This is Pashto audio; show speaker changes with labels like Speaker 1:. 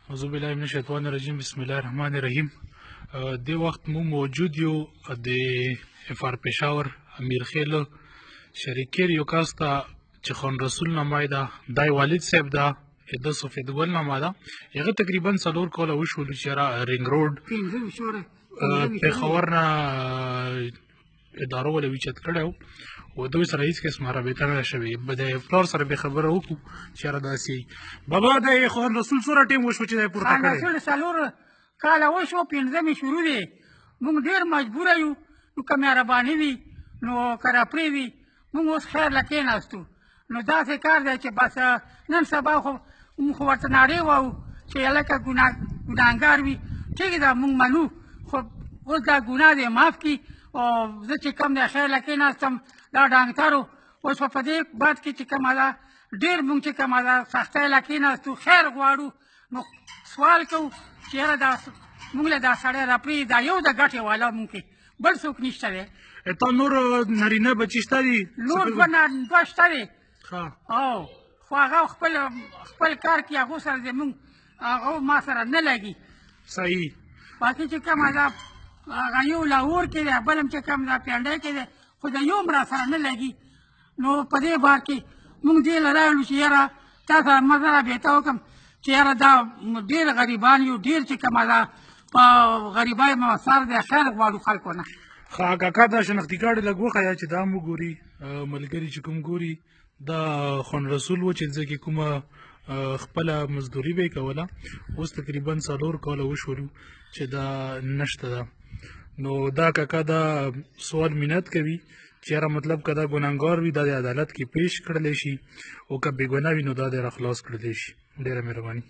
Speaker 1: اعوذ بالله من الشیطان الرجیم بسم الله الرحمن الرحیم دې وخت مو موجود یو د افار پېښور امیرخیل شریکیر یو کس ته چې خان رسول نامه ده دای والد صاحب ده د سفیدګل نامه ده هغه تقریبا 4 کاله وشول چې رینګ روډ پېښور نه ادارو ولې ویچت کړی و و دوی سره هېڅ قسمه رابطه نه ده شوې د پلار سره بې خبره وکړو چې یاره داسې بابا د خان رسول څومره ټیم وشو چې دی پورته کړی
Speaker 2: خان رسول 4 کاله وشو 15 شروع دی موږ ډېر مجبوره یو نو که مهرباني وي نو که راپرې وي موږ اوس خیر له کېناستو نو داسې کار دی چې بس نن سبا خو موږ خو ورته نارې وایو چې هلکه ګناهګار وي ټیک ده موږ منو خو اوس دا ګناه دی معاف کړي او زه چې کوم دی خیر له کېناستم دا ډانګترو اوس په دې باد کې چې کومه ده ډېر موږ چې کومه ده سختۍ له کېناستو خیر غواړو نو سوال کوو چې یاره دا موږ له دا سړی راپرېږدي دا یو د ګټې والا موږ کې بل څوک نشته دی
Speaker 1: تا نور نارینه بچي شته دي
Speaker 2: نور دوه شته دی او خو هغه خپل کار کې هغو سره دی موږ هغه ما سره نه لګي
Speaker 1: صحیح
Speaker 2: باقي چې کومه ده هغه یو لاهور کې دی بل هم چې کوم ده پینډۍ کې دی خو د یو هم را سره نه لګي نو په دې بار کې موږ دې له راغلو چې یاره تا سره مزه رابطه وکړم چې یاره دا ډېر غریبان یو ډېر چې کومه ده په غریبۍ موثر دی خیر غواړو خلکو نه
Speaker 1: ښه کاکا دا شنختي کارډ لږ وښیه چې دا مو ګوري ملګري چې کوم ګوري دا خان رسول و چې ځکه کې کومه خپله مزدوري به یې کوله اوس تقریبا 4 کاله وشولو چې دا نشته ده نو دا کاکا دا سوال منت کوي چې یاره مطلب که دا ګناهګار وي دا د عدالت کې پیش کړلی شي او که بېګناه وي نو دا د را خلاص کړلی شي ډېره مهرباني